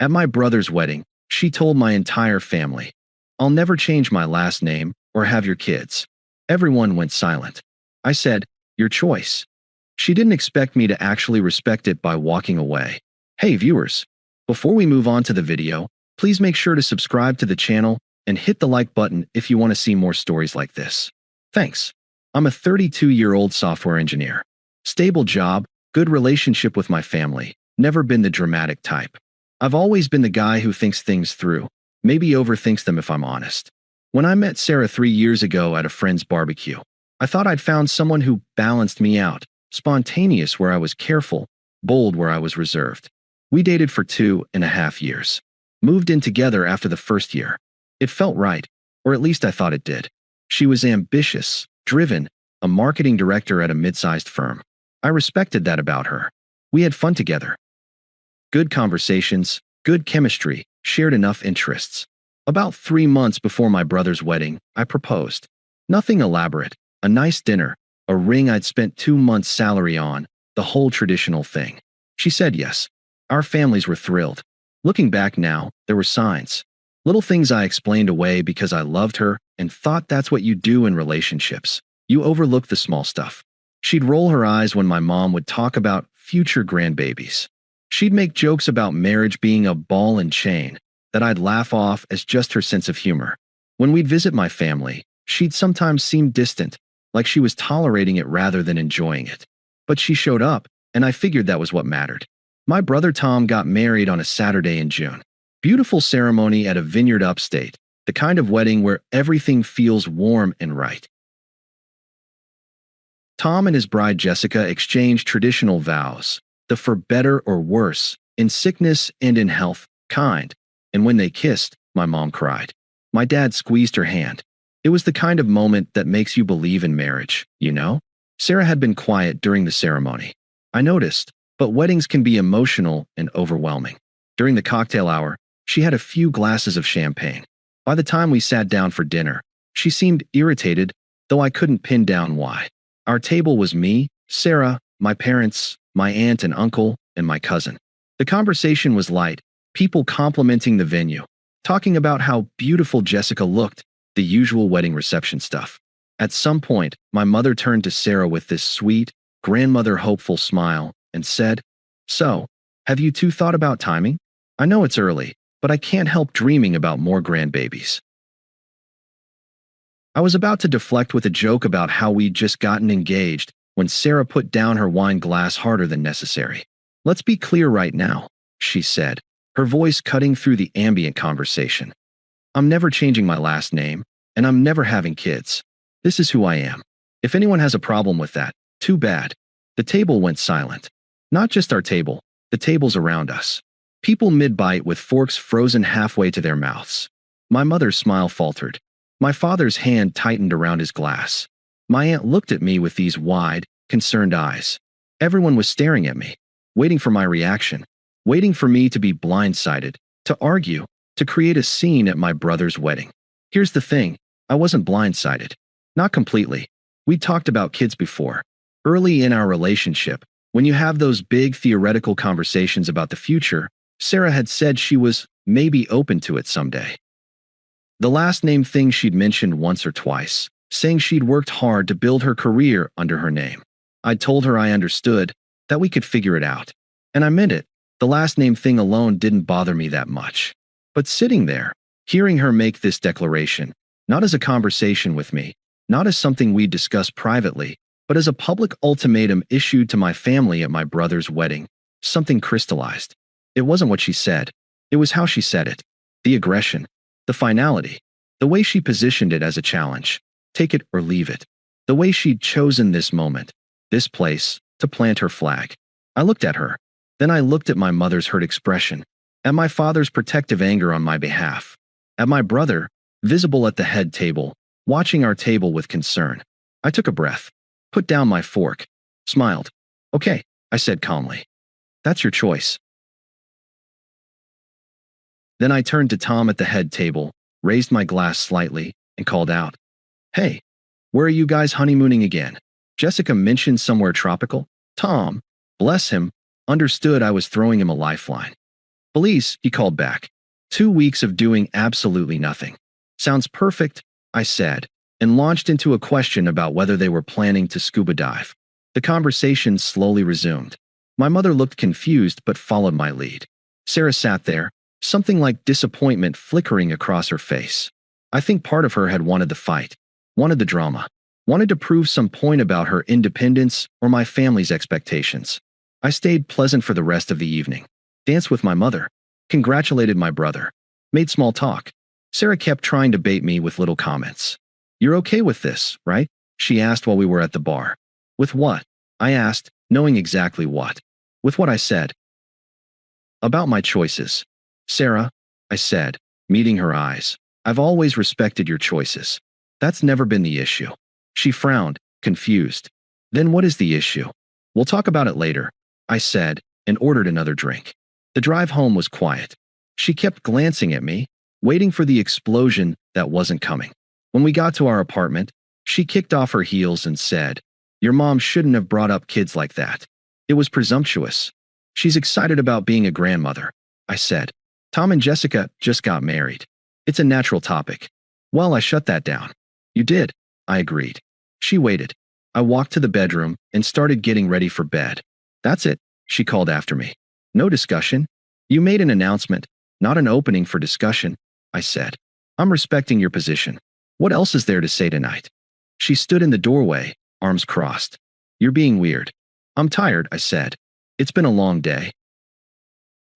At my brother's wedding, she told my entire family, "I'll never change my last name or have your kids." Everyone went silent. I said, "Your choice." She didn't expect me to actually respect it by walking away. Hey viewers, before we move on to the video, please make sure to subscribe to the channel and hit the like button if you want to see more stories like this. Thanks. I'm a 32-year-old software engineer. Stable job, good relationship with my family, never been the dramatic type. I've always been the guy who thinks things through, maybe overthinks them if I'm honest. When I met Sarah 3 years ago at a friend's barbecue, I thought I'd found someone who balanced me out, spontaneous where I was careful, bold where I was reserved. We dated for 2.5 years. Moved in together after the first year. It felt right, or at least I thought it did. She was ambitious, driven, a marketing director at a mid-sized firm. I respected that about her. We had fun together. Good conversations, good chemistry, shared enough interests. About 3 months before my brother's wedding, I proposed. Nothing elaborate, a nice dinner, a ring I'd spent 2 months' salary on, the whole traditional thing. She said yes. Our families were thrilled. Looking back now, there were signs. Little things I explained away because I loved her and thought that's what you do in relationships. You overlook the small stuff. She'd roll her eyes when my mom would talk about future grandbabies. She'd make jokes about marriage being a ball and chain that I'd laugh off as just her sense of humor. When we'd visit my family, she'd sometimes seem distant, like she was tolerating it rather than enjoying it. But she showed up, and I figured that was what mattered. My brother Tom got married on a Saturday in June. Beautiful ceremony at a vineyard upstate, the kind of wedding where everything feels warm and right. Tom and his bride Jessica exchanged traditional vows, the for better or worse, in sickness and in health, kind. And when they kissed, my mom cried. My dad squeezed her hand. It was the kind of moment that makes you believe in marriage, you know? Sarah had been quiet during the ceremony. I noticed, but weddings can be emotional and overwhelming. During the cocktail hour, she had a few glasses of champagne. By the time we sat down for dinner, she seemed irritated, though I couldn't pin down why. Our table was me, Sarah, my parents, my aunt and uncle, and my cousin. The conversation was light, people complimenting the venue, talking about how beautiful Jessica looked, the usual wedding reception stuff. At some point, my mother turned to Sarah with this sweet, grandmother hopeful smile and said, "So, have you two thought about timing? I know it's early, but I can't help dreaming about more grandbabies." I was about to deflect with a joke about how we'd just gotten engaged when Sarah put down her wine glass harder than necessary. "Let's be clear right now," she said, her voice cutting through the ambient conversation. "I'm never changing my last name, and I'm never having kids. This is who I am. If anyone has a problem with that, too bad." The table went silent. Not just our table, the tables around us. People mid-bite with forks frozen halfway to their mouths. My mother's smile faltered. My father's hand tightened around his glass. My aunt looked at me with these wide, concerned eyes. Everyone was staring at me, waiting for my reaction, waiting for me to be blindsided, to argue, to create a scene at my brother's wedding. Here's the thing, I wasn't blindsided. Not completely. We'd talked about kids before. Early in our relationship, when you have those big theoretical conversations about the future, Sarah had said she was maybe open to it someday. The last name thing she'd mentioned once or twice, saying she'd worked hard to build her career under her name. I'd told her I understood, that we could figure it out. And I meant it. The last name thing alone didn't bother me that much. But sitting there, hearing her make this declaration, not as a conversation with me, not as something we'd discuss privately, but as a public ultimatum issued to my family at my brother's wedding, something crystallized. It wasn't what she said. It was how she said it. The aggression. The finality. The way she positioned it as a challenge. Take it or leave it. The way she'd chosen this moment, this place, to plant her flag. I looked at her. Then I looked at my mother's hurt expression. At my father's protective anger on my behalf. At my brother, visible at the head table, watching our table with concern. I took a breath. Put down my fork. Smiled. "Okay," I said calmly. "That's your choice." Then I turned to Tom at the head table, raised my glass slightly, and called out, "Hey, where are you guys honeymooning again? Jessica mentioned somewhere tropical." Tom, bless him, understood I was throwing him a lifeline. Police, he called back. 2 weeks of doing absolutely nothing. Sounds perfect, I said, and launched into a question about whether they were planning to scuba dive. The conversation slowly resumed. My mother looked confused but followed my lead. Sarah sat there, something like disappointment flickering across her face. I think part of her had wanted the fight, wanted the drama, wanted to prove some point about her independence or my family's expectations. I stayed pleasant for the rest of the evening, danced with my mother, congratulated my brother, made small talk. Sarah kept trying to bait me with little comments. "You're okay with this, right?" she asked while we were at the bar. "With what?" I asked, knowing exactly what. With what I said. About my choices. "Sarah," I said, meeting her eyes, "I've always respected your choices. That's never been the issue." She frowned, confused. "Then what is the issue?" "We'll talk about it later," I said, and ordered another drink. The drive home was quiet. She kept glancing at me, waiting for the explosion that wasn't coming. When we got to our apartment, she kicked off her heels and said, "Your mom shouldn't have brought up kids like that. It was presumptuous. She's excited about being a grandmother," I said. "Tom and Jessica just got married. It's a natural topic." "Well, I shut that down." "You did," I agreed. She waited. I walked to the bedroom and started getting ready for bed. "That's it," she called after me. "No discussion. You made an announcement, not an opening for discussion," I said. "I'm respecting your position. What else is there to say tonight?" She stood in the doorway, arms crossed. "You're being weird." "I'm tired," I said. "It's been a long day."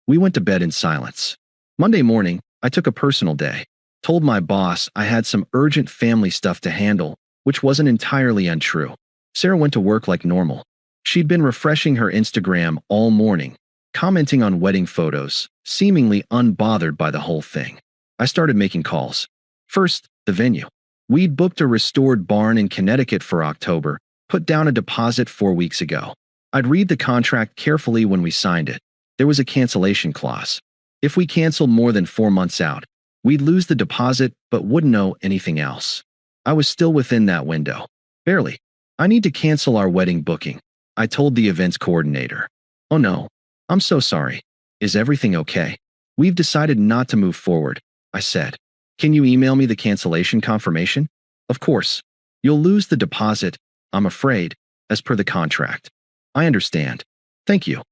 We went to bed in silence. Monday morning, I took a personal day. Told my boss I had some urgent family stuff to handle, which wasn't entirely untrue. Sarah went to work like normal. She'd been refreshing her Instagram all morning, commenting on wedding photos, seemingly unbothered by the whole thing. I started making calls. First, the venue. We'd booked a restored barn in Connecticut for October, put down a deposit 4 weeks ago. I'd read the contract carefully when we signed it. There was a cancellation clause. If we canceled more than 4 months out, we'd lose the deposit but wouldn't know anything else. I was still within that window. Barely. "I need to cancel our wedding booking," I told the events coordinator. "Oh no. I'm so sorry. Is everything okay?" "We've decided not to move forward," I said. "Can you email me the cancellation confirmation?" "Of course. You'll lose the deposit, I'm afraid, as per the contract." "I understand. Thank you."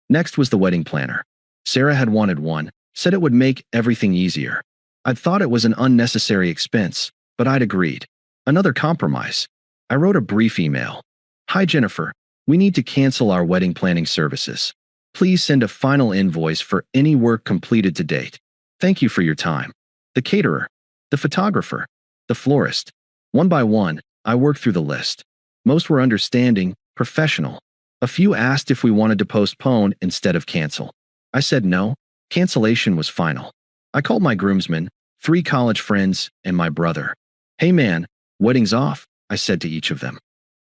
Next was the wedding planner. Sarah had wanted one, said it would make everything easier. I'd thought it was an unnecessary expense, but I'd agreed. Another compromise. I wrote a brief email. "Hi Jennifer, we need to cancel our wedding planning services. Please send a final invoice for any work completed to date. Thank you for your time." The caterer, the photographer, the florist. One by one, I worked through the list. Most were understanding, professional. A few asked if we wanted to postpone instead of cancel. I said no. Cancellation was final. I called my groomsmen, 3 college friends, and my brother. "Hey man, wedding's off," I said to each of them.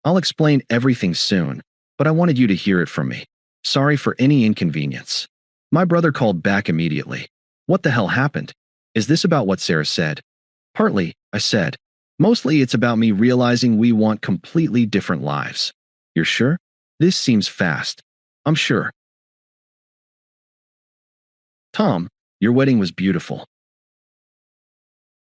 "I'll explain everything soon, but I wanted you to hear it from me. Sorry for any inconvenience." My brother called back immediately. "What the hell happened? Is this about what Sarah said?" "Partly," I said. "Mostly it's about me realizing we want completely different lives." "You're sure? This seems fast." "I'm sure." "Tom, your wedding was beautiful.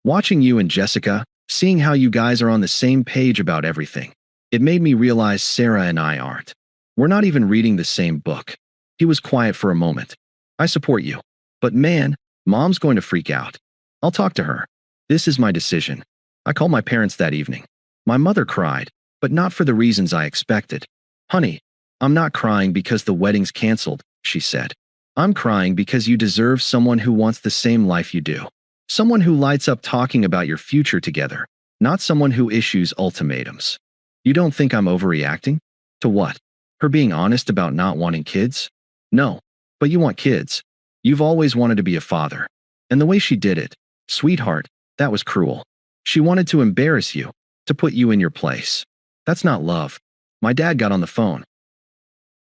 Watching you and Jessica, seeing how you guys are on the same page about everything, it made me realize Sarah and I aren't. We're not even reading the same book." He was quiet for a moment. "I support you. But man, Mom's going to freak out. I'll talk to her. This is my decision." I called my parents that evening. My mother cried, but not for the reasons I expected. "Honey, I'm not crying because the wedding's canceled," she said. "I'm crying because you deserve someone who wants the same life you do. Someone who lights up talking about your future together, not someone who issues ultimatums." "You don't think I'm overreacting?" "To what? Her being honest about not wanting kids?" "No. But you want kids. You've always wanted to be a father. And the way she did it, sweetheart, that was cruel. She wanted to embarrass you, to put you in your place. That's not love." My dad got on the phone.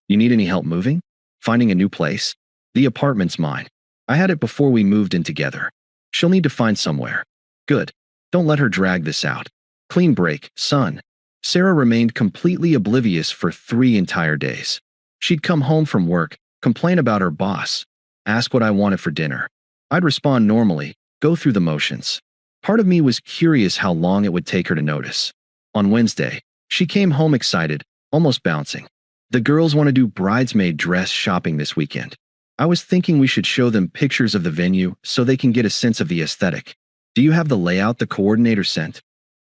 "You need any help moving? Finding a new place?" "The apartment's mine. I had it before we moved in together. She'll need to find somewhere." "Good. Don't let her drag this out. Clean break, son." Sarah remained completely oblivious for 3 entire days. She'd come home from work, complain about her boss, ask what I wanted for dinner. I'd respond normally, go through the motions. Part of me was curious how long it would take her to notice. On Wednesday, she came home excited, almost bouncing. The girls want to do bridesmaid dress shopping this weekend. I was thinking we should show them pictures of the venue so they can get a sense of the aesthetic. Do you have the layout the coordinator sent?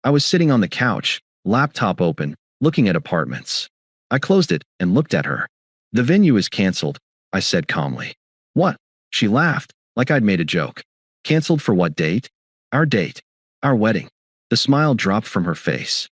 I was sitting on the couch, laptop open, looking at apartments. I closed it and looked at her. The venue is canceled, I said calmly. What? She laughed, like I'd made a joke. Canceled for what date? Our date. Our wedding. The smile dropped from her face.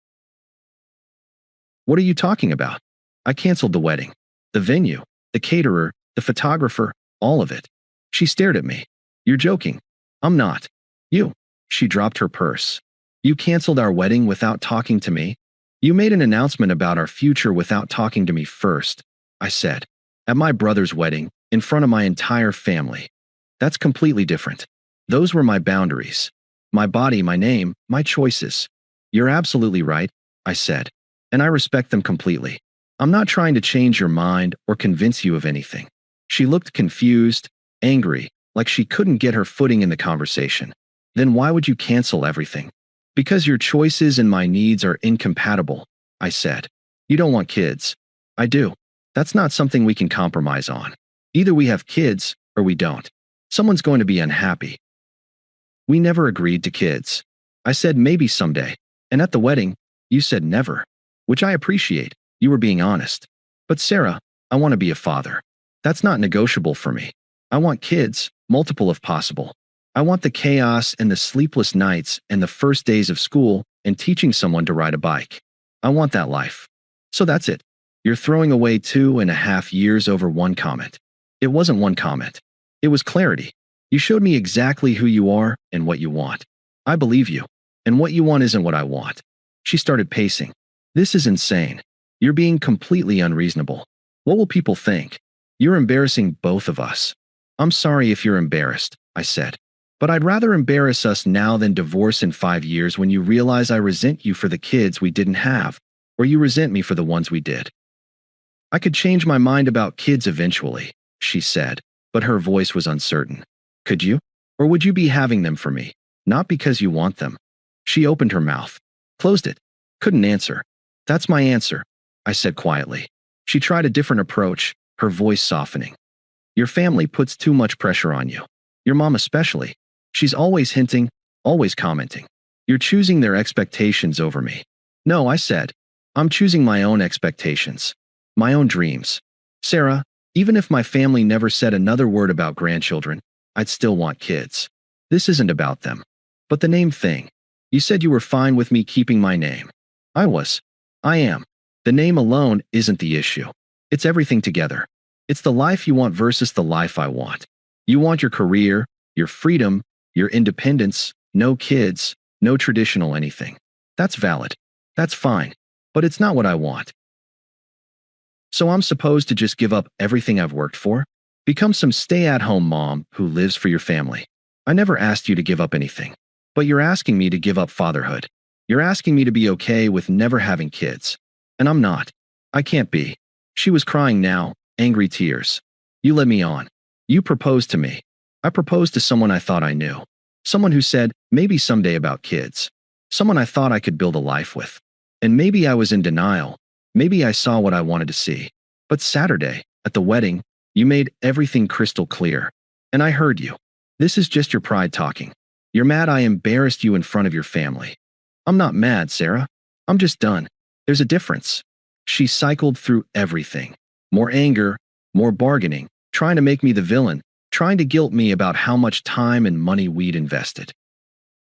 What are you talking about? I canceled the wedding. The venue, the caterer, the photographer, all of it. She stared at me. You're joking. I'm not. You. She dropped her purse. You canceled our wedding without talking to me? You made an announcement about our future without talking to me first, I said. At my brother's wedding, in front of my entire family. That's completely different. Those were my boundaries. My body, my name, my choices. You're absolutely right, I said. And I respect them completely. I'm not trying to change your mind or convince you of anything. She looked confused, angry, like she couldn't get her footing in the conversation. Then why would you cancel everything? Because your choices and my needs are incompatible, I said. You don't want kids. I do. That's not something we can compromise on. Either we have kids or we don't. Someone's going to be unhappy. We never agreed to kids. I said maybe someday. And at the wedding, you said never. Which I appreciate. You were being honest. But Sarah, I want to be a father. That's not negotiable for me. I want kids, multiple if possible. I want the chaos and the sleepless nights and the first days of school and teaching someone to ride a bike. I want that life. So that's it. You're throwing away 2.5 years over one comment. It wasn't one comment. It was clarity. You showed me exactly who you are and what you want. I believe you. And what you want isn't what I want. She started pacing. This is insane. You're being completely unreasonable. What will people think? You're embarrassing both of us. I'm sorry if you're embarrassed, I said. But I'd rather embarrass us now than divorce in 5 years when you realize I resent you for the kids we didn't have, or you resent me for the ones we did. I could change my mind about kids eventually, she said, but her voice was uncertain. Could you? Or would you be having them for me? Not because you want them. She opened her mouth. Closed it. Couldn't answer. That's my answer, I said quietly. She tried a different approach, her voice softening. Your family puts too much pressure on you. Your mom especially. She's always hinting, always commenting. You're choosing their expectations over me. No, I said. I'm choosing my own expectations. My own dreams. Sarah, even if my family never said another word about grandchildren, I'd still want kids. This isn't about them. But the name thing. You said you were fine with me keeping my name. I was. I am. The name alone isn't the issue. It's everything together. It's the life you want versus the life I want. You want your career, your freedom, your independence, no kids, no traditional anything. That's valid. That's fine. But it's not what I want. So I'm supposed to just give up everything I've worked for? Become some stay-at-home mom who lives for your family. I never asked you to give up anything. But you're asking me to give up fatherhood. You're asking me to be okay with never having kids. And I'm not. I can't be. She was crying now, angry tears. You led me on. You proposed to me. I proposed to someone I thought I knew. Someone who said, maybe someday about kids. Someone I thought I could build a life with. And maybe I was in denial. Maybe I saw what I wanted to see. But Saturday, at the wedding, you made everything crystal clear. And I heard you. This is just your pride talking. You're mad I embarrassed you in front of your family. I'm not mad, Sarah. I'm just done. There's a difference. She cycled through everything. More anger, more bargaining, trying to make me the villain, trying to guilt me about how much time and money we'd invested.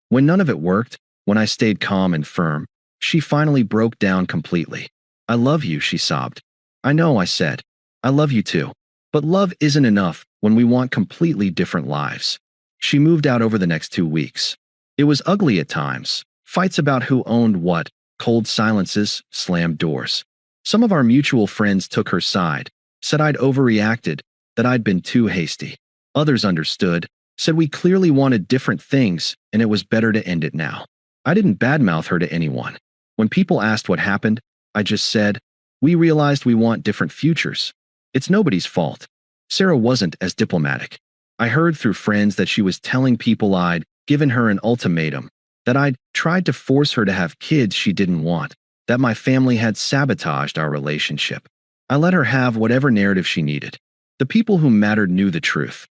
When none of it worked, when I stayed calm and firm, she finally broke down completely. I love you, she sobbed. I know, I said. I love you too. But love isn't enough when we want completely different lives. She moved out over the next 2 weeks. It was ugly at times. Fights about who owned what, cold silences, slammed doors. Some of our mutual friends took her side, said I'd overreacted, that I'd been too hasty. Others understood, said we clearly wanted different things and it was better to end it now. I didn't badmouth her to anyone. When people asked what happened, I just said, we realized we want different futures. It's nobody's fault. Sarah wasn't as diplomatic. I heard through friends that she was telling people I'd given her an ultimatum, that I'd tried to force her to have kids she didn't want, that my family had sabotaged our relationship. I let her have whatever narrative she needed. The people who mattered knew the truth.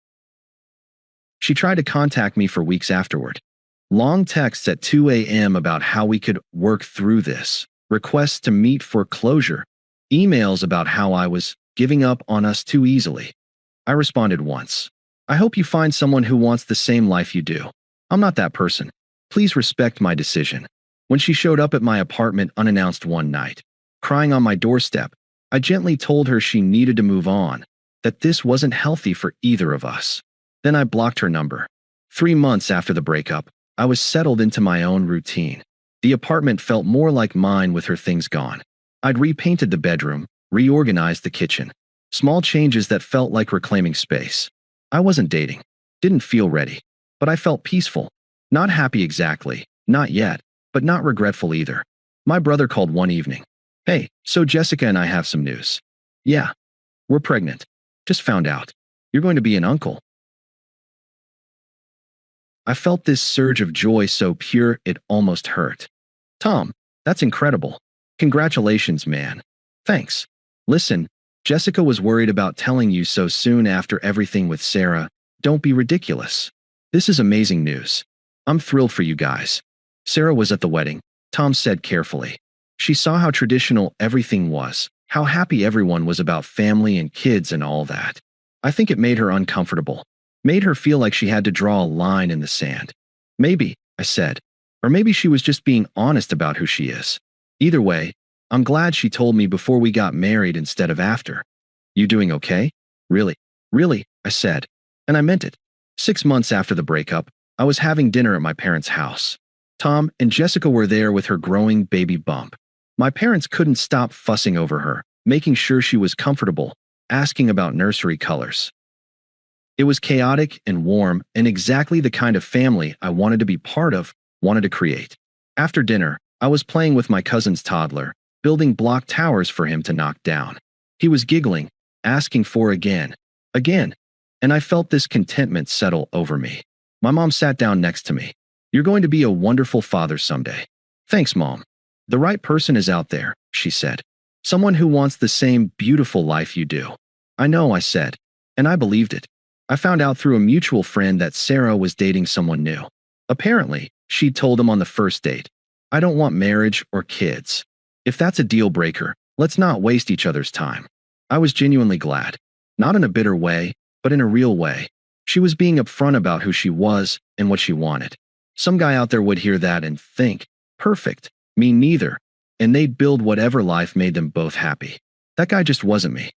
She tried to contact me for weeks afterward. Long texts at 2 a.m. about how we could work through this, requests to meet for closure, emails about how I was giving up on us too easily. I responded once. I hope you find someone who wants the same life you do. I'm not that person. Please respect my decision. When she showed up at my apartment unannounced one night, crying on my doorstep, I gently told her she needed to move on, that this wasn't healthy for either of us. Then I blocked her number. 3 months after the breakup, I was settled into my own routine. The apartment felt more like mine with her things gone. I'd repainted the bedroom, reorganized the kitchen. Small changes that felt like reclaiming space. I wasn't dating. Didn't feel ready. But I felt peaceful. Not happy exactly. Not yet. But not regretful either. My brother called one evening. Hey, so Jessica and I have some news. Yeah. We're pregnant. Just found out. You're going to be an uncle. I felt this surge of joy so pure it almost hurt. Tom, that's incredible. Congratulations, man. Thanks. Listen, Jessica was worried about telling you so soon after everything with Sarah. Don't be ridiculous. This is amazing news. I'm thrilled for you guys. Sarah was at the wedding, Tom said carefully. She saw how traditional everything was, how happy everyone was about family and kids and all that. I think it made her uncomfortable. Made her feel like she had to draw a line in the sand. Maybe, I said. Or maybe she was just being honest about who she is. Either way, I'm glad she told me before we got married instead of after. You doing okay? Really? Really, I said. And I meant it. 6 months after the breakup, I was having dinner at my parents' house. Tom and Jessica were there with her growing baby bump. My parents couldn't stop fussing over her, making sure she was comfortable, asking about nursery colors. It was chaotic and warm and exactly the kind of family I wanted to be part of, wanted to create. After dinner, I was playing with my cousin's toddler, building block towers for him to knock down. He was giggling, asking for again, and I felt this contentment settle over me. My mom sat down next to me. You're going to be a wonderful father someday. Thanks, Mom. The right person is out there, she said. Someone who wants the same beautiful life you do. I know, I said, and I believed it. I found out through a mutual friend that Sarah was dating someone new. Apparently, she'd told him on the first date, I don't want marriage or kids. If that's a deal breaker, let's not waste each other's time. I was genuinely glad. Not in a bitter way, but in a real way. She was being upfront about who she was and what she wanted. Some guy out there would hear that and think, perfect, me neither, and they'd build whatever life made them both happy. That guy just wasn't me.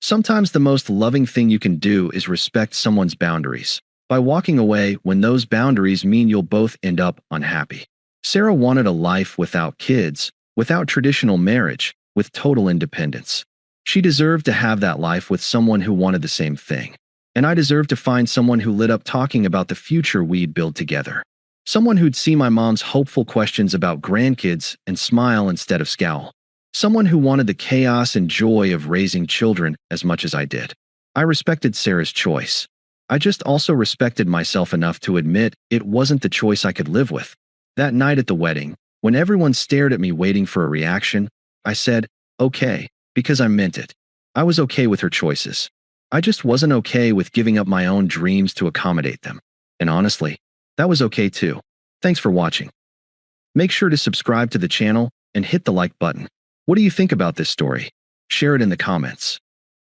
Sometimes the most loving thing you can do is respect someone's boundaries, by walking away when those boundaries mean you'll both end up unhappy. Sarah wanted a life without kids, without traditional marriage, with total independence. She deserved to have that life with someone who wanted the same thing. And I deserved to find someone who lit up talking about the future we'd build together. Someone who'd see my mom's hopeful questions about grandkids and smile instead of scowl. Someone who wanted the chaos and joy of raising children as much as I did. I respected Sarah's choice. I just also respected myself enough to admit it wasn't the choice I could live with. That night at the wedding, when everyone stared at me waiting for a reaction, I said, okay, because I meant it. I was okay with her choices. I just wasn't okay with giving up my own dreams to accommodate them. And honestly, that was okay too. Thanks for watching. Make sure to subscribe to the channel and hit the like button. What do you think about this story? Share it in the comments.